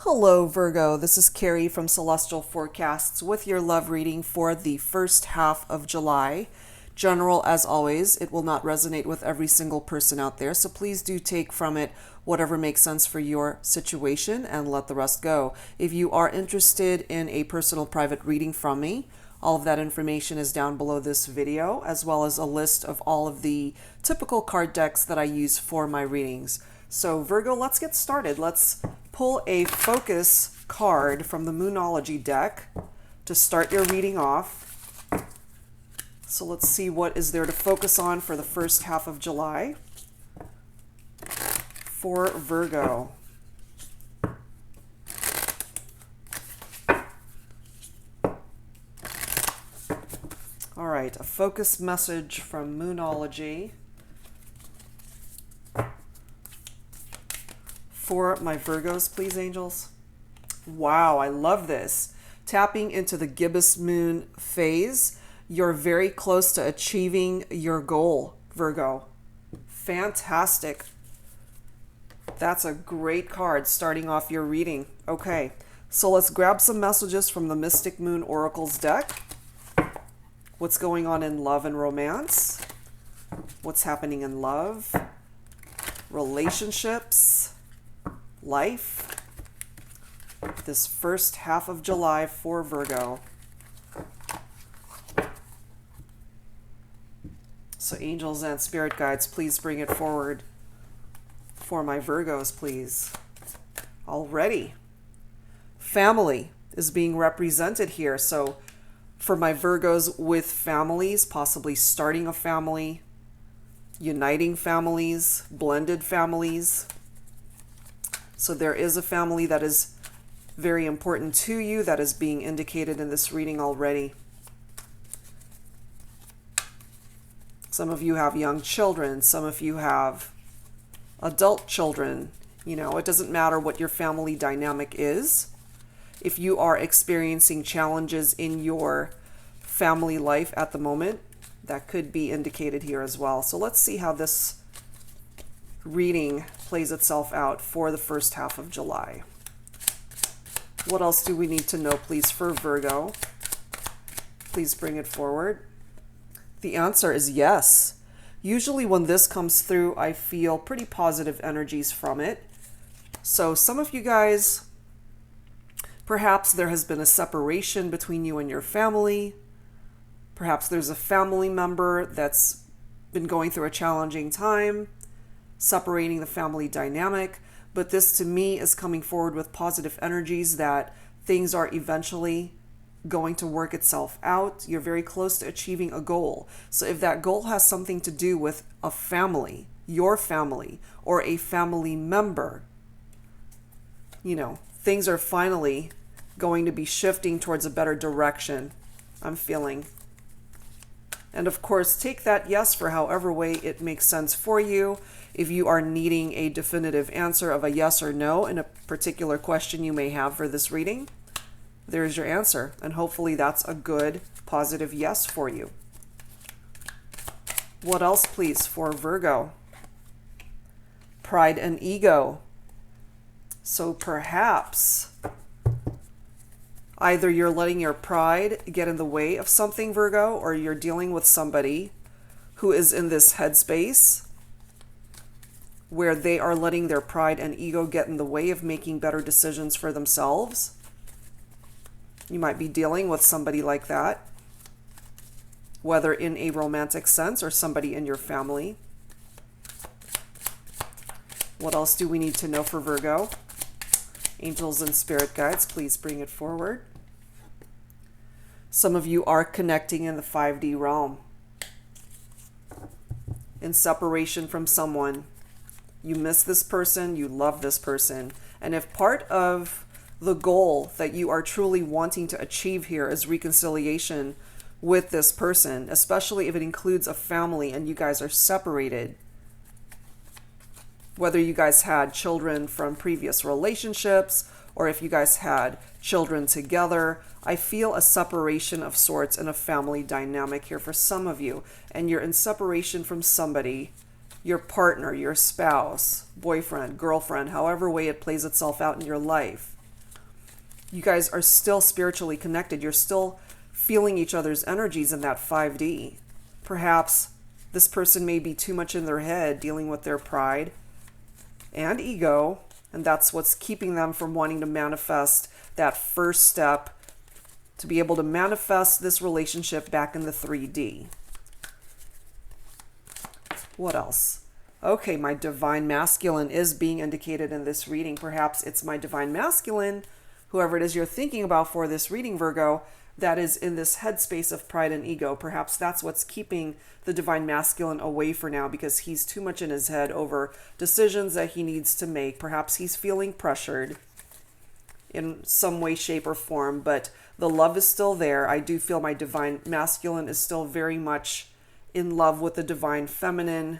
Hello, Virgo. This is Carrie from Celestial Forecasts with your love reading for the first half of July. General, as always, it will not resonate with every single person out there, so please do take from it whatever makes sense for your situation and let the rest go. If you are interested in a personal private reading from me, all of that information is down below this video, as well as a list of all of the typical card decks that I use for my readings. So Virgo, let's get started. Let's pull a focus card from the Moonology deck to start your reading off. So let's see what is there to focus on for the first half of July for Virgo. All right, a focus message from Moonology for my Virgos, please, angels. Wow, I love this. Tapping into the gibbous moon phase. You're very close to achieving your goal, Virgo. Fantastic. That's a great card starting off your reading. Okay, so let's grab some messages from the Mystic Moon Oracles deck. What's going on in love and romance? What's happening in love? Relationships? Life? This first half of July for Virgo. So angels and spirit guides, please bring it forward for my Virgos, please. Already. Family is being represented here. So for my Virgos with families, possibly starting a family, uniting families, blended families. So there is a family that is very important to you that is being indicated in this reading already. Some of you have young children. Some of you have adult children. You know, it doesn't matter what your family dynamic is. If you are experiencing challenges in your family life at the moment, that could be indicated here as well. So let's see how this reading plays itself out for the first half of July. What else do we need to know, please, for Virgo? Please bring it forward. The answer is yes. Usually when this comes through, I feel pretty positive energies from it. So some of you guys, perhaps there has been a separation between you and your family. Perhaps there's a family member that's been going through a challenging time, separating the family dynamic. But this to me is coming forward with positive energies that things are eventually going to work itself out. You're very close to achieving a goal. So if that goal has something to do with a family, your family, or a family member, you know, things are finally going to be shifting towards a better direction, I'm feeling. And of course, take that yes for however way it makes sense for you. If you are needing a definitive answer of a yes or no in a particular question you may have for this reading, there's your answer. And hopefully that's a good, positive yes for you. What else, please, for Virgo? Pride and ego. So perhaps either you're letting your pride get in the way of something, Virgo, or you're dealing with somebody who is in this headspace where they are letting their pride and ego get in the way of making better decisions for themselves. You might be dealing with somebody like that, whether in a romantic sense or somebody in your family. What else do we need to know for Virgo? Angels and spirit guides, please bring it forward. Some of you are connecting in the 5D realm, in separation from someone. You miss this person, you love this person. And if part of the goal that you are truly wanting to achieve here is reconciliation with this person, especially if it includes a family and you guys are separated, whether you guys had children from previous relationships or if you guys had children together, I feel a separation of sorts in a family dynamic here for some of you. And you're in separation from somebody, your partner, your spouse, boyfriend, girlfriend, however way it plays itself out in your life. You guys are still spiritually connected. You're still feeling each other's energies in that 5D. Perhaps this person may be too much in their head, dealing with their pride and ego, and that's what's keeping them from wanting to manifest that first step to be able to manifest this relationship back in the 3D. What else? Okay, my divine masculine is being indicated in this reading. Perhaps it's my divine masculine, whoever it is you're thinking about for this reading, Virgo, that is in this headspace of pride and ego. Perhaps that's what's keeping the divine masculine away for now, because he's too much in his head over decisions that he needs to make. Perhaps he's feeling pressured in some way, shape, or form, but the love is still there. I do feel my divine masculine is still very much in love with the divine feminine,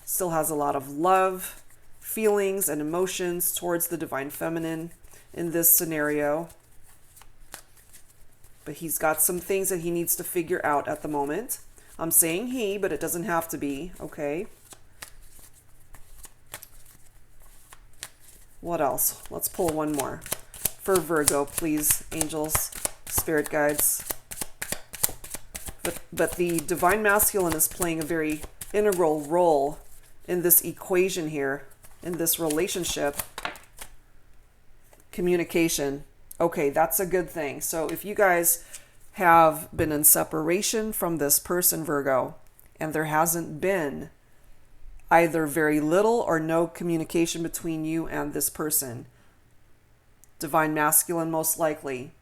still has a lot of love, feelings, and emotions towards the divine feminine in this scenario. But he's got some things that he needs to figure out at the moment. I'm saying he, but it doesn't have to be, okay? What else? Let's pull one more. For Virgo, please, angels, spirit guides. But the divine masculine is playing a very integral role in this equation here, in this relationship. Communication. Okay, that's a good thing. So if you guys have been in separation from this person, Virgo, and there hasn't been either very little or no communication between you and this person, divine masculine most likely,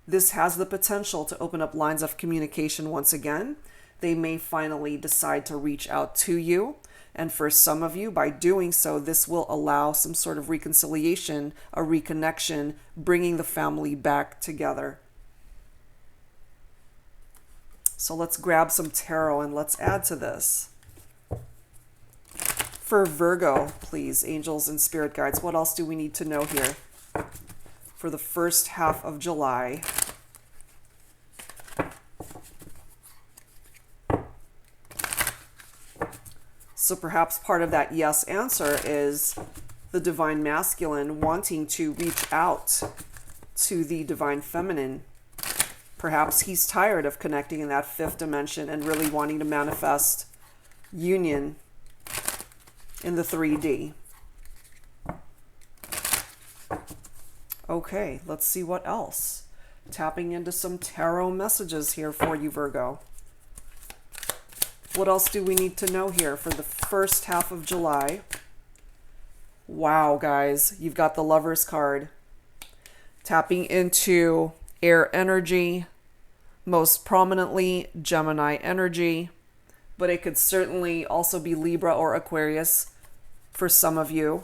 this has the potential to open up lines of communication once again. They may finally decide to reach out to you. And for some of you, by doing so, this will allow some sort of reconciliation, a reconnection, bringing the family back together. So let's grab some tarot and let's add to this. For Virgo, please, angels and spirit guides, what else do we need to know here for the first half of July? So perhaps part of that yes answer is the divine masculine wanting to reach out to the divine feminine. Perhaps he's tired of connecting in that fifth dimension and really wanting to manifest union in the 3D. Okay, let's see what else. Tapping into some tarot messages here for you, Virgo. What else do we need to know here for the first half of July? Wow, guys, you've got the Lovers card. Tapping into air energy, most prominently Gemini energy, but it could certainly also be Libra or Aquarius for some of you.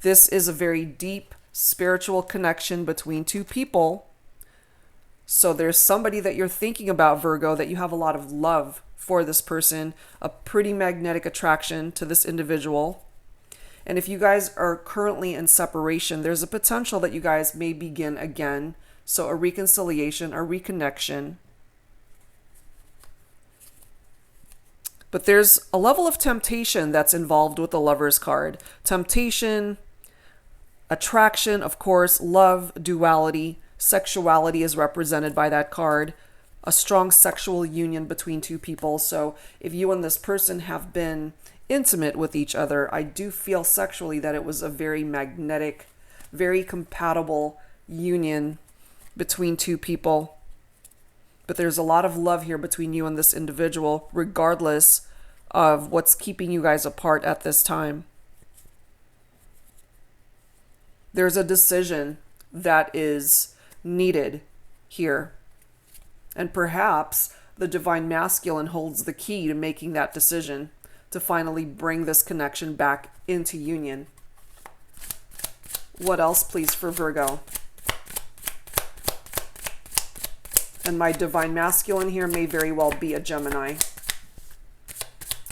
This is a very deep spiritual connection between two people. So there's somebody that you're thinking about, Virgo, that you have a lot of love for this person, a pretty magnetic attraction to this individual. And if you guys are currently in separation, there's a potential that you guys may begin again. So a reconciliation, a reconnection. But there's a level of temptation that's involved with the Lovers card. Temptation, attraction, of course, love, duality, sexuality is represented by that card. A strong sexual union between two people. So if you and this person have been intimate with each other, I do feel sexually that it was a very magnetic, very compatible union between two people. But there's a lot of love here between you and this individual, regardless of what's keeping you guys apart at this time. There's a decision that is needed here. And perhaps the divine masculine holds the key to making that decision to finally bring this connection back into union. What else, please, for Virgo? And my divine masculine here may very well be a Gemini.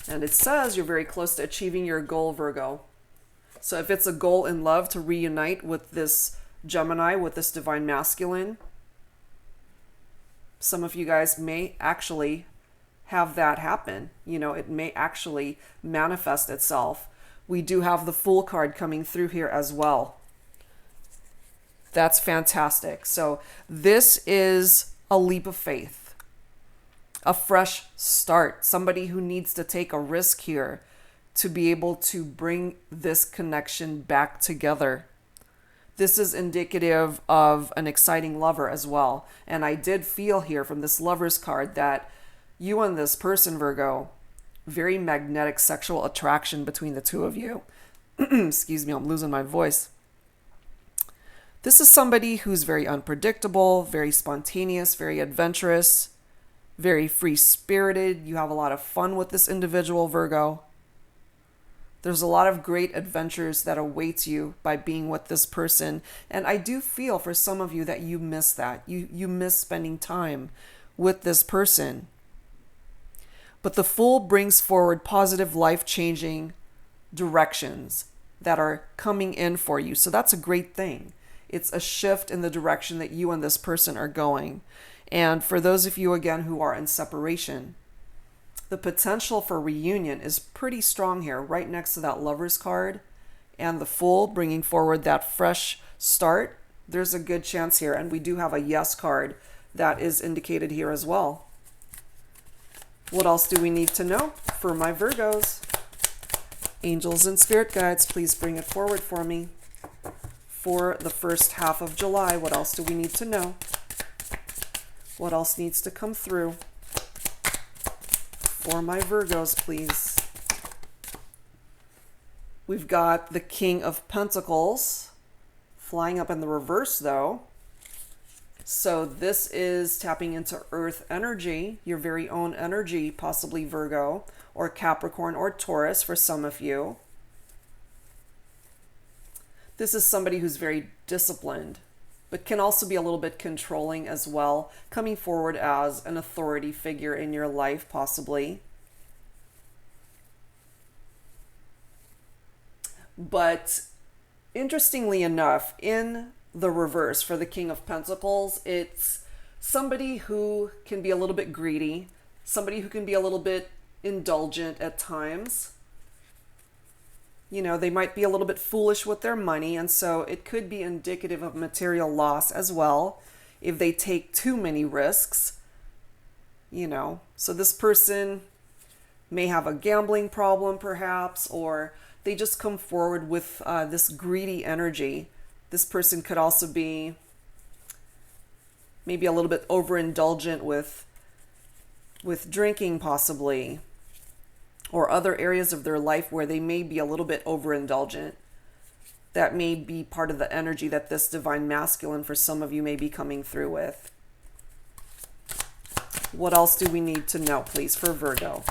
And it says you're very close to achieving your goal, Virgo. So if it's a goal in love to reunite with this Gemini, with this divine masculine, some of you guys may actually have that happen. You know, it may actually manifest itself. We do have the Fool card coming through here as well. That's fantastic. So this is a leap of faith, a fresh start, somebody who needs to take a risk here to be able to bring this connection back together. This is indicative of an exciting lover as well. And I did feel here from this Lover's card that you and this person, Virgo, very magnetic sexual attraction between the two of you. Excuse me, I'm losing my voice. This is somebody who's very unpredictable, very spontaneous, very adventurous, very free-spirited. You have a lot of fun with this individual, Virgo. There's a lot of great adventures that await you by being with this person. And I do feel for some of you that you miss that. You miss spending time with this person. But the Fool brings forward positive, life-changing directions that are coming in for you. So that's a great thing. It's a shift in the direction that you and this person are going. And for those of you, again, who are in separation, the potential for reunion is pretty strong here, right next to that Lover's card and the Fool bringing forward that fresh start. There's a good chance here. And we do have a Yes card that is indicated here as well. What else do we need to know for my Virgos? Angels and spirit guides, please bring it forward for me. For the first half of July, what else do we need to know? What else needs to come through? For my Virgos, please. We've got the King of Pentacles flying up in the reverse, though. So this is tapping into earth energy, your very own energy, possibly Virgo, or Capricorn, or Taurus for some of you. This is somebody who's very disciplined, but can also be a little bit controlling as well, coming forward as an authority figure in your life, possibly. But interestingly enough, in the reverse for the King of Pentacles, it's somebody who can be a little bit greedy, somebody who can be a little bit indulgent at times. You know, they might be a little bit foolish with their money, and so it could be indicative of material loss as well if they take too many risks, you know. So this person may have a gambling problem perhaps, or they just come forward with this greedy energy. This person could also be maybe a little bit overindulgent with drinking possibly, or other areas of their life where they may be a little bit overindulgent. That may be part of the energy that this divine masculine for some of you may be coming through with. What else do we need to know, please, for Virgo?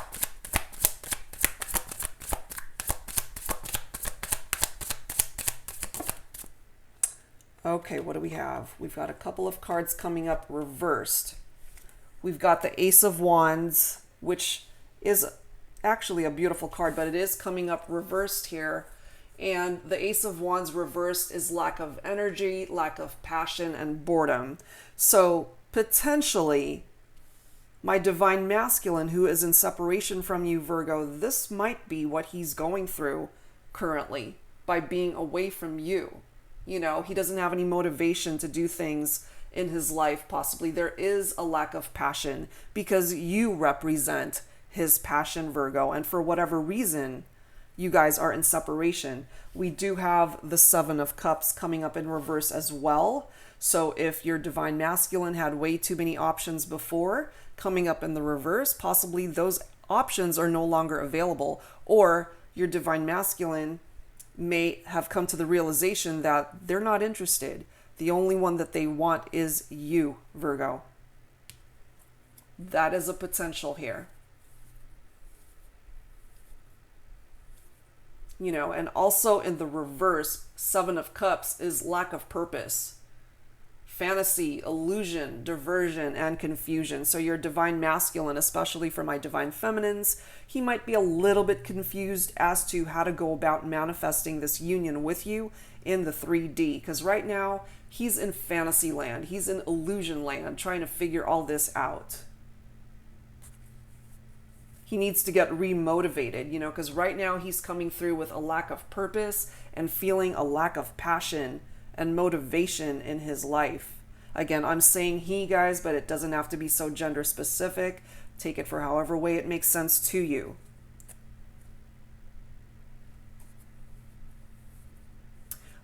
Okay, what do we have? We've got a couple of cards coming up reversed. We've got the Ace of Wands, which is actually a beautiful card, but it is coming up reversed here. And the Ace of Wands reversed is lack of energy, lack of passion, and boredom. So potentially, my divine masculine who is in separation from you, Virgo, this might be what he's going through currently by being away from you. You know, he doesn't have any motivation to do things in his life, possibly. There is a lack of passion because you represent his passion, Virgo. And for whatever reason, you guys are in separation. We do have the Seven of Cups coming up in reverse as well. So if your divine masculine had way too many options before, coming up in the reverse, possibly those options are no longer available. Or your divine masculine may have come to the realization that they're not interested. The only one that they want is you, Virgo. That is a potential here. You know, and also in the reverse, Seven of Cups is lack of purpose. Fantasy, illusion, diversion, and confusion. So your divine masculine, especially for my divine feminines, he might be a little bit confused as to how to go about manifesting this union with you in the 3D. Because right now, he's in fantasy land. He's in illusion land, trying to figure all this out. He needs to get remotivated, you know, because right now he's coming through with a lack of purpose and feeling a lack of passion and motivation in his life. Again, I'm saying he, guys, but it doesn't have to be so gender specific. Take it for however way it makes sense to you.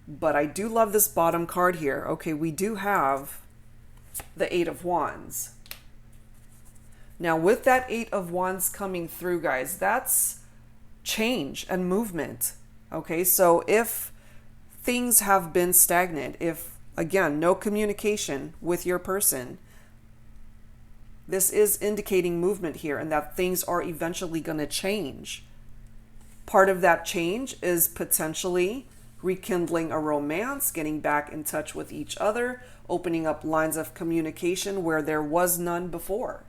But I do love this bottom card here. Okay, we do have the Eight of Wands. Now, with that Eight of Wands coming through, guys, that's change and movement. Okay, so if things have been stagnant, if, again, no communication with your person, this is indicating movement here and that things are eventually going to change. Part of that change is potentially rekindling a romance, getting back in touch with each other, opening up lines of communication where there was none before.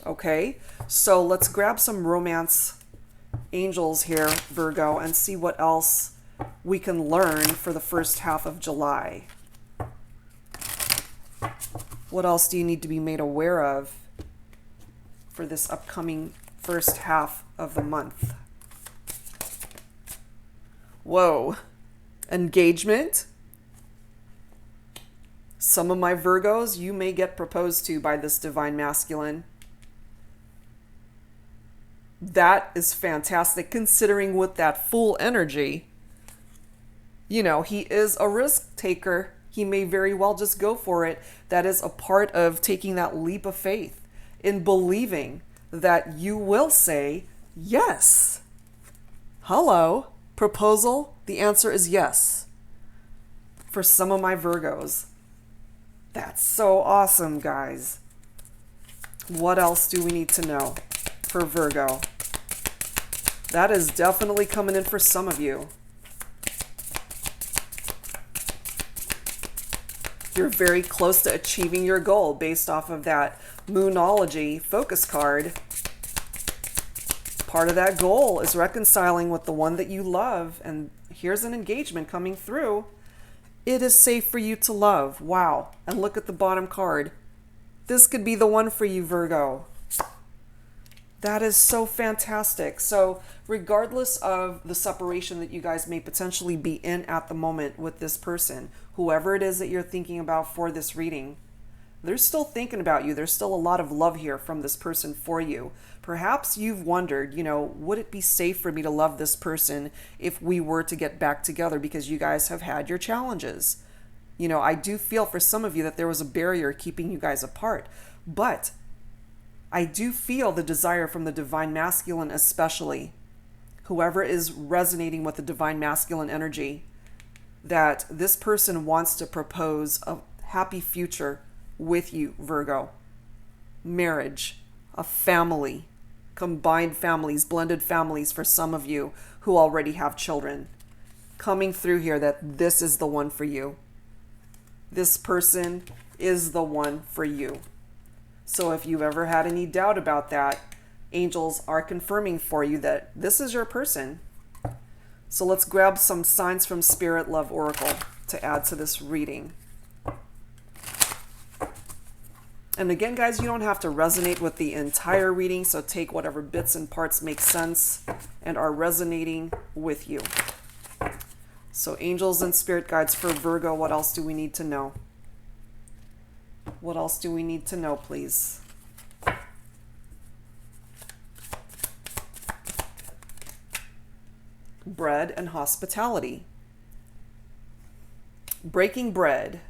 Okay, so let's grab some romance angels here, Virgo, and see what else we can learn for the first half of July. What else do you need to be made aware of for this upcoming first half of the month? Whoa, engagement. Some of my Virgos, you may get proposed to by this divine masculine. That is fantastic, considering with that Fool energy, you know, he is a risk taker. He may very well just go for it. That is a part of taking that leap of faith in believing that you will say yes. Hello, proposal. The answer is yes. For some of my Virgos. That's so awesome, guys. What else do we need to know for Virgo? That is definitely coming in for some of you. You're very close to achieving your goal based off of that Moonology focus card. Part of that goal is reconciling with the one that you love. And here's an engagement coming through. It is safe for you to love. Wow. And look at the bottom card. This could be the one for you, Virgo. That is so fantastic. So regardless of the separation that you guys may potentially be in at the moment with this person, whoever it is that you're thinking about for this reading, they're still thinking about you. There's still a lot of love here from this person for you. Perhaps you've wondered, would it be safe for me to love this person if we were to get back together, because you guys have had your challenges. I do feel for some of you that there was a barrier keeping you guys apart, but I do feel the desire from the divine masculine, especially whoever is resonating with the divine masculine energy, that this person wants to propose a happy future with you, Virgo. Marriage, a family, combined families, blended families for some of you who already have children. Coming through here that this is the one for you. This person is the one for you. So if you've ever had any doubt about that, angels are confirming for you that this is your person. So let's grab some signs from Spirit Love Oracle to add to this reading. And again, guys, you don't have to resonate with the entire reading, so take whatever bits and parts make sense and are resonating with you. So angels and spirit guides for Virgo, what else do we need to know? What else do we need to know, please? Bread and hospitality. Breaking bread.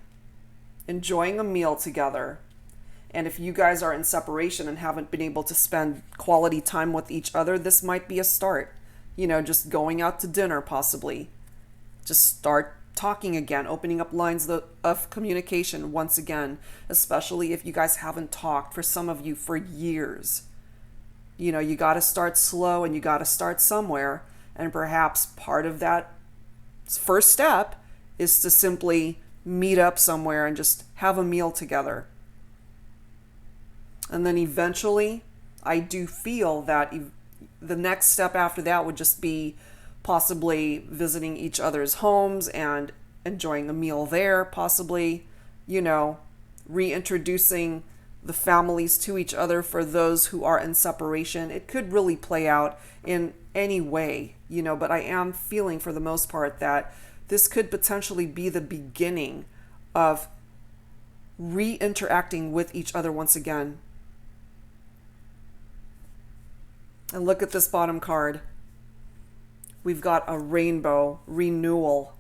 Enjoying a meal together. And if you guys are in separation and haven't been able to spend quality time with each other, this might be a start. Just going out to dinner, possibly. Just start talking again, opening up lines of communication once again, especially if you guys haven't talked, for some of you, for years. You got to start slow and you got to start somewhere. And perhaps part of that first step is to simply meet up somewhere and just have a meal together. And then eventually, I do feel that the next step after that would just be possibly visiting each other's homes and enjoying a meal there, possibly, reintroducing the families to each other for those who are in separation. It could really play out in any way, but I am feeling for the most part that this could potentially be the beginning of re-interacting with each other once again. And look at this bottom card. We've got a rainbow, renewal.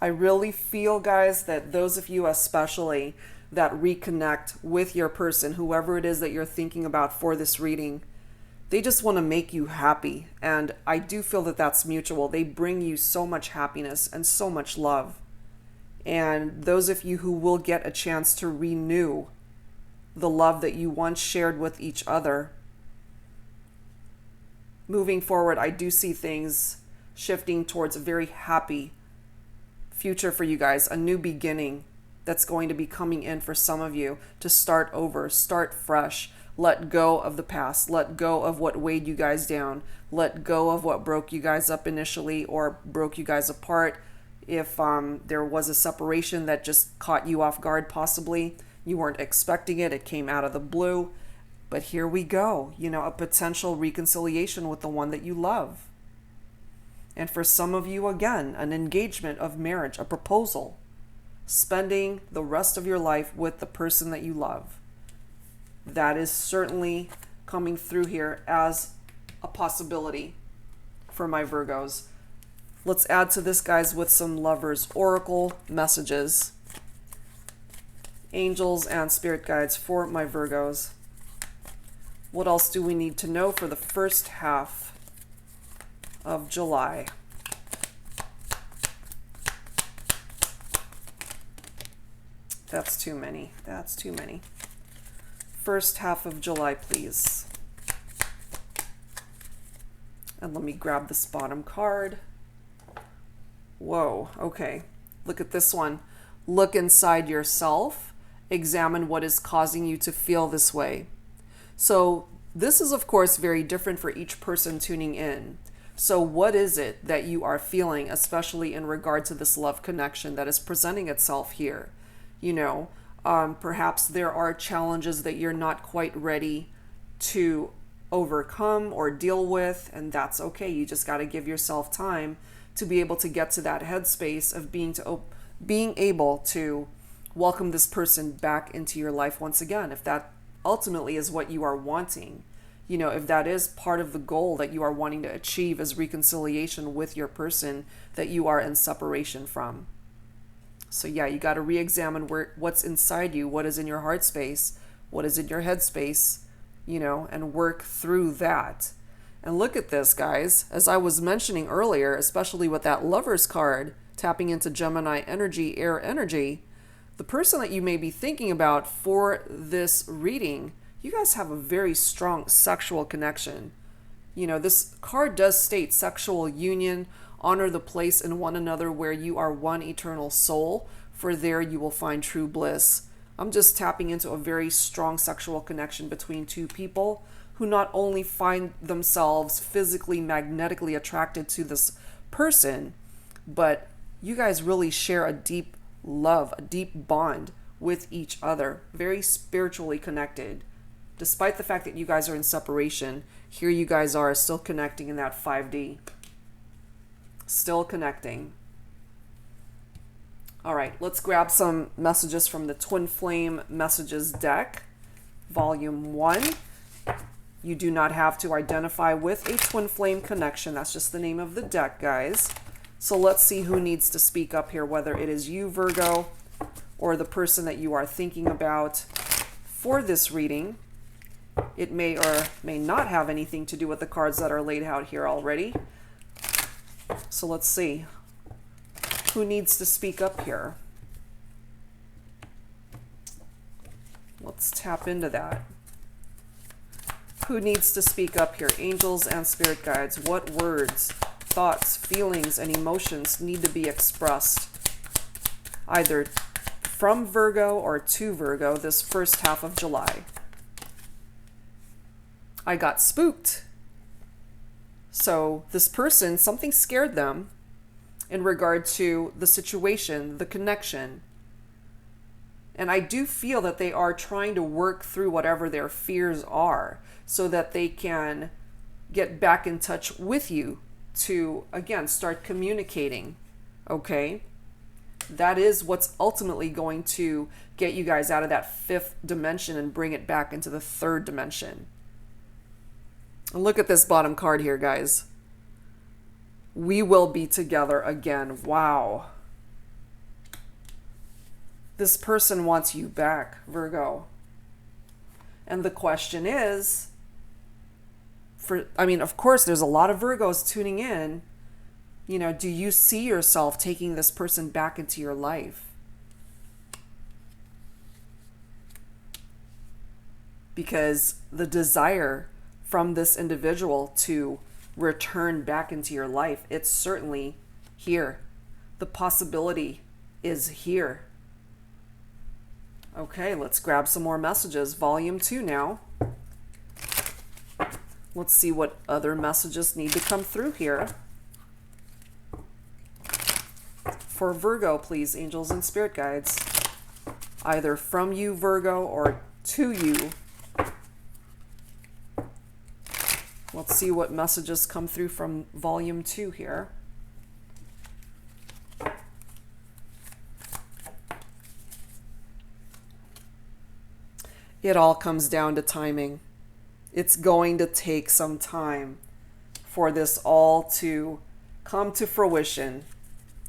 I really feel, guys, that those of you especially that reconnect with your person, whoever it is that you're thinking about for this reading, they just want to make you happy. And I do feel that that's mutual. They bring you so much happiness and so much love. And those of you who will get a chance to renew the love that you once shared with each other, moving forward, I do see things shifting towards a very happy future for you guys, a new beginning that's going to be coming in for some of you to start over, start fresh, let go of the past, let go of what weighed you guys down, let go of what broke you guys up initially or broke you guys apart. If there was a separation that just caught you off guard, possibly you weren't expecting it, it came out of the blue, but here we go, a potential reconciliation with the one that you love. And for some of you, again, an engagement of marriage, a proposal, spending the rest of your life with the person that you love. That is certainly coming through here as a possibility for my Virgos. Let's add to this, guys, with some Lovers Oracle messages. Angels and spirit guides for my Virgos. What else do we need to know for the first half of July? That's too many. That's too many. First half of July, please. And let me grab this bottom card. Whoa, okay. Look at this one. Look inside yourself. Examine what is causing you to feel this way. So this is, of course, very different for each person tuning in. So what is it that you are feeling, especially in regard to this love connection that is presenting itself here? Perhaps there are challenges that you're not quite ready to overcome or deal with, and that's okay. You just got to give yourself time to be able to get to that headspace of being able to welcome this person back into your life once again, if that ultimately is what you are wanting. If that is part of the goal that you are wanting to achieve, is reconciliation with your person that you are in separation from. So yeah, you got to re-examine what's inside you, what is in your heart space, what is in your head space, and work through that. And look at this, guys. As I was mentioning earlier, especially with that Lovers card, tapping into Gemini energy, air energy, the person that you may be thinking about for this reading, you guys have a very strong sexual connection. This card does state sexual union, honor the place in one another where you are one eternal soul, for there you will find true bliss. I'm just tapping into a very strong sexual connection between two people who not only find themselves physically, magnetically attracted to this person, but you guys really share a deep love, a deep bond with each other, very spiritually connected. Despite the fact that you guys are in separation, here you guys are still connecting in that 5D. Still connecting. All right, let's grab some messages from the Twin Flame Messages deck, Volume 1. You do not have to identify with a Twin Flame connection. That's just the name of the deck, guys. So let's see who needs to speak up here, whether it is you, Virgo, or the person that you are thinking about for this reading. It may or may not have anything to do with the cards that are laid out here already. So let's see. Who needs to speak up here? Let's tap into that. Who needs to speak up here? Angels and spirit guides. What words, thoughts, feelings, and emotions need to be expressed either from Virgo or to Virgo this first half of July? I got spooked. So this person, something scared them in regard to the situation, the connection. And I do feel that they are trying to work through whatever their fears are so that they can get back in touch with you to, again, start communicating. Okay? That is what's ultimately going to get you guys out of that fifth dimension and bring it back into the third dimension. And look at this bottom card here, guys. We will be together again. Wow. This person wants you back, Virgo. And the question is, of course, there's a lot of Virgos tuning in. You know, do you see yourself taking this person back into your life? Because the desire from this individual to return back into your life, it's certainly here. The possibility is here. Okay, let's grab some more messages. Volume 2 now. Let's see what other messages need to come through here. For Virgo, please, angels and spirit guides. Either from you, Virgo, or to you. Let's see what messages come through from Volume 2 here. It all comes down to timing. It's going to take some time for this all to come to fruition,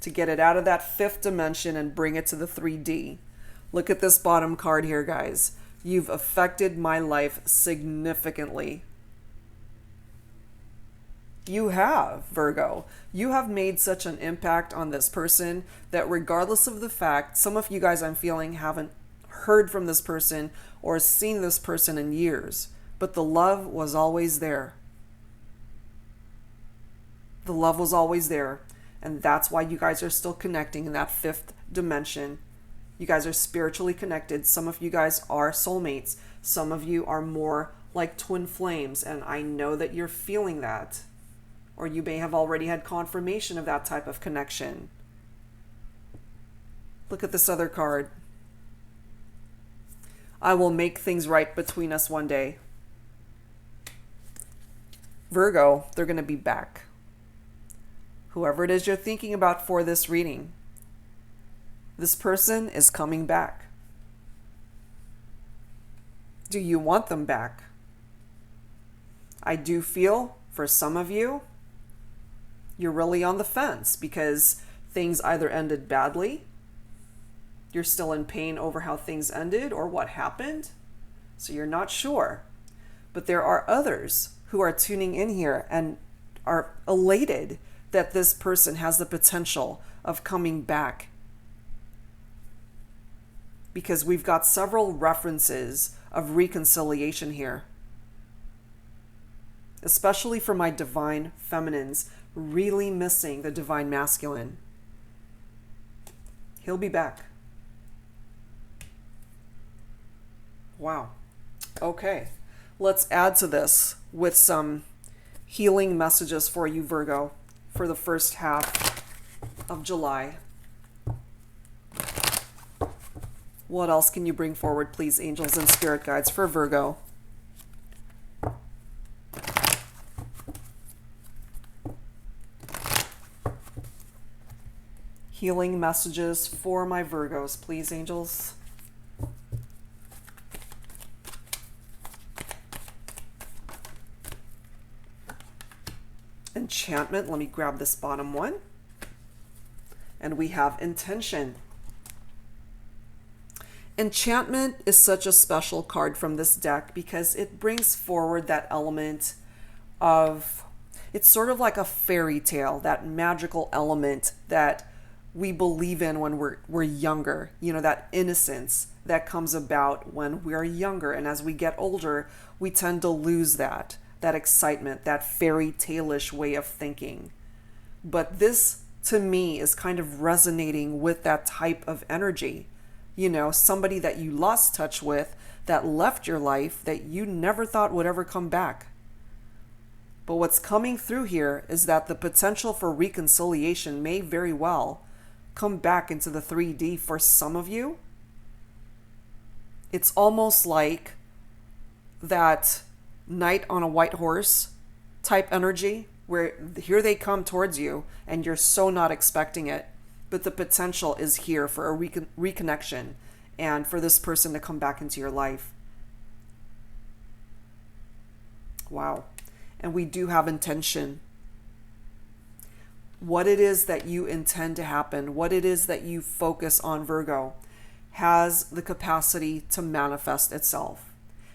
to get it out of that fifth dimension and bring it to the 3D. Look at this bottom card here, guys. You've affected my life significantly. You have, Virgo. You have made such an impact on this person that regardless of the fact, some of you guys I'm feeling haven't heard from this person or seen this person in years, but the love was always there. The love was always there, and that's why you guys are still connecting in that fifth dimension. You guys are spiritually connected. Some of you guys are soulmates. Some of you are more like twin flames, and I know that you're feeling that. Or you may have already had confirmation of that type of connection. Look at this other card. I will make things right between us one day. Virgo, they're going to be back. Whoever it is you're thinking about for this reading, this person is coming back. Do you want them back? I do feel for some of you, you're really on the fence because things either ended badly, you're still in pain over how things ended or what happened, so you're not sure. But there are others who are tuning in here and are elated that this person has the potential of coming back. Because we've got several references of reconciliation here. Especially for my divine feminines, really missing the divine masculine. He'll be back. Wow. Okay. Let's add to this with some healing messages for you, Virgo, for the first half of July. What else can you bring forward, please, angels and spirit guides, for Virgo? Healing messages for my Virgos, please, angels. Enchantment. Let me grab this bottom one. And we have intention. Enchantment is such a special card from this deck because it brings forward that element of, it's sort of like a fairy tale, that magical element that we believe in when we're younger. You know, that innocence that comes about when we're younger. And as we get older, we tend to lose that excitement, that fairy tale-ish way of thinking. But this, to me, is kind of resonating with that type of energy. You know, somebody that you lost touch with, that left your life, that you never thought would ever come back. But what's coming through here is that the potential for reconciliation may very well come back into the 3D for some of you. It's almost like that knight on a white horse type energy where here they come towards you and you're so not expecting it, but the potential is here for a reconnection and for this person to come back into your life. Wow. And we do have intention. What it is that you intend to happen, what it is that you focus on, Virgo, has the capacity to manifest itself.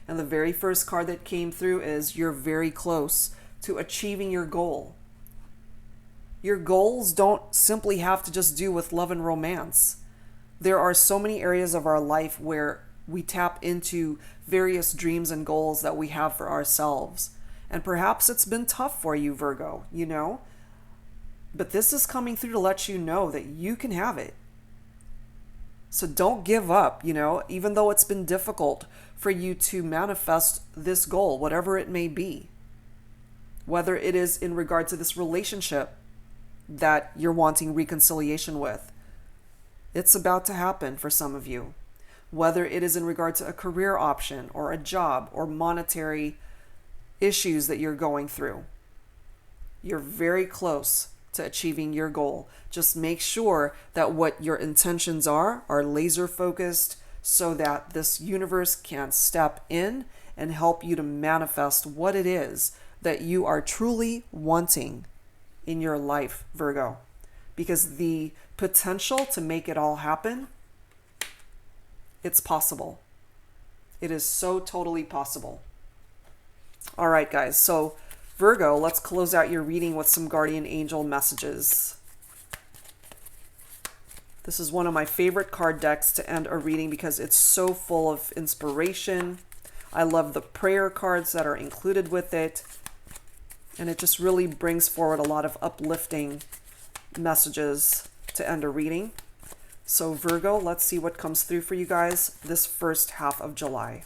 And the very first card that came through is you're very close to achieving your goal. Your goals don't simply have to just do with love and romance. There are so many areas of our life where we tap into various dreams and goals that we have for ourselves. And perhaps it's been tough for you, Virgo, you know? But this is coming through to let you know that you can have it. So don't give up, you know, even though it's been difficult for you to manifest this goal, whatever it may be. Whether it is in regard to this relationship that you're wanting reconciliation with. It's about to happen for some of you. Whether it is in regard to a career option or a job or monetary issues that you're going through. You're very close to achieving your goal. Just make sure that what your intentions are laser focused so that this universe can step in and help you to manifest what it is that you are truly wanting in your life, Virgo. Because the potential to make it all happen, it's possible. It is so totally possible. All right, guys. So Virgo, let's close out your reading with some guardian angel messages. This is one of my favorite card decks to end a reading because it's so full of inspiration. I love the prayer cards that are included with it. And it just really brings forward a lot of uplifting messages to end a reading. So Virgo, let's see what comes through for you guys this first half of July.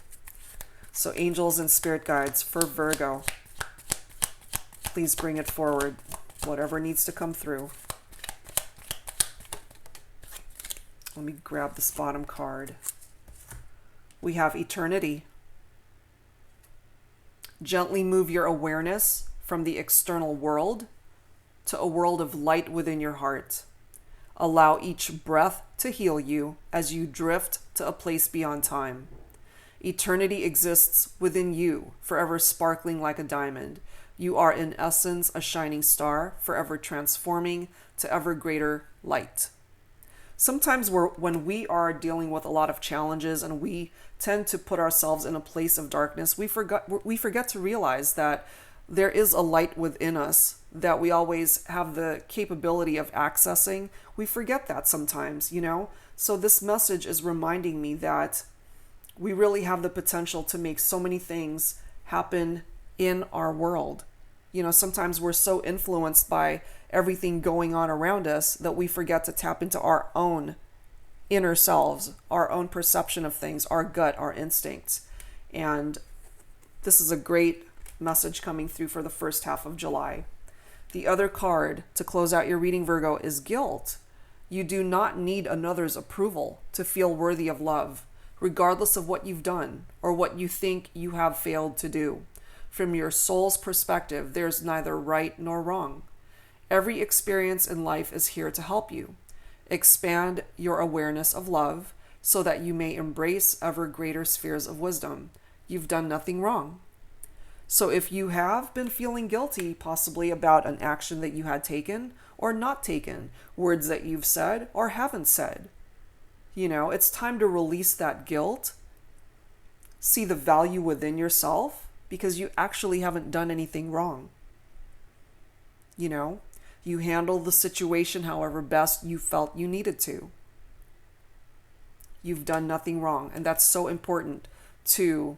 So angels and spirit guides for Virgo. Please bring it forward, whatever needs to come through. Let me grab this bottom card. We have eternity. Gently move your awareness from the external world to a world of light within your heart. Allow each breath to heal you as you drift to a place beyond time. Eternity exists within you, forever sparkling like a diamond. You are in essence a shining star, forever transforming to ever greater light. Sometimes when we are dealing with a lot of challenges and we tend to put ourselves in a place of darkness, we forget to realize that there is a light within us that we always have the capability of accessing. We forget that sometimes, you know? So this message is reminding me that we really have the potential to make so many things happen in our world. You know, sometimes we're so influenced by everything going on around us that we forget to tap into our own inner selves, our own perception of things, our gut, our instincts. And this is a great message coming through for the first half of July. The other card to close out your reading, Virgo, is guilt. You do not need another's approval to feel worthy of love, regardless of what you've done or what you think you have failed to do. From your soul's perspective, there's neither right nor wrong. Every experience in life is here to help you. Expand your awareness of love so that you may embrace ever greater spheres of wisdom. You've done nothing wrong. So if you have been feeling guilty, possibly about an action that you had taken or not taken, words that you've said or haven't said, you know, it's time to release that guilt. See the value within yourself because you actually haven't done anything wrong. You know, you handled the situation however best you felt you needed to. You've done nothing wrong. And that's so important to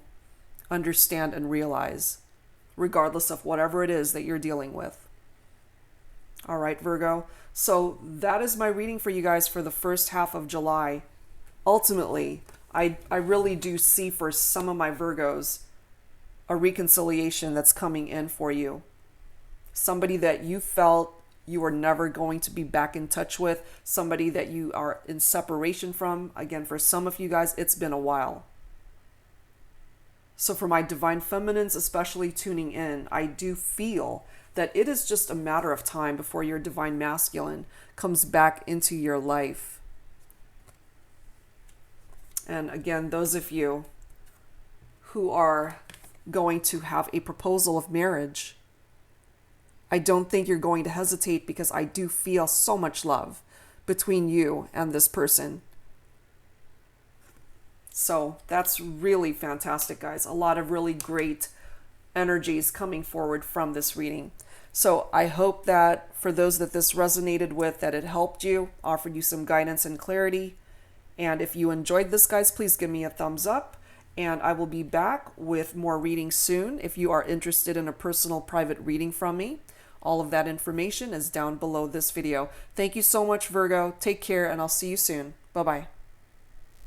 understand and realize, regardless of whatever it is that you're dealing with. All right, Virgo. So that is my reading for you guys for the first half of July. Ultimately, I really do see for some of my Virgos a reconciliation that's coming in for you. Somebody that you felt you were never going to be back in touch with, somebody that you are in separation from. Again, for some of you guys, it's been a while. So for my divine feminines, especially tuning in, I do feel that it is just a matter of time before your divine masculine comes back into your life. And again, those of you who are going to have a proposal of marriage, I don't think you're going to hesitate, because I do feel so much love between you and this person. So that's really fantastic, guys. A lot of really great energies coming forward from this reading. So I hope that for those that this resonated with, that it helped you, offered you some guidance and clarity. And if you enjoyed this, guys, please give me a thumbs up. And I will be back with more readings soon. If you are interested in a personal private reading from me, all of that information is down below this video. Thank you so much, Virgo. Take care, and I'll see you soon. Bye-bye.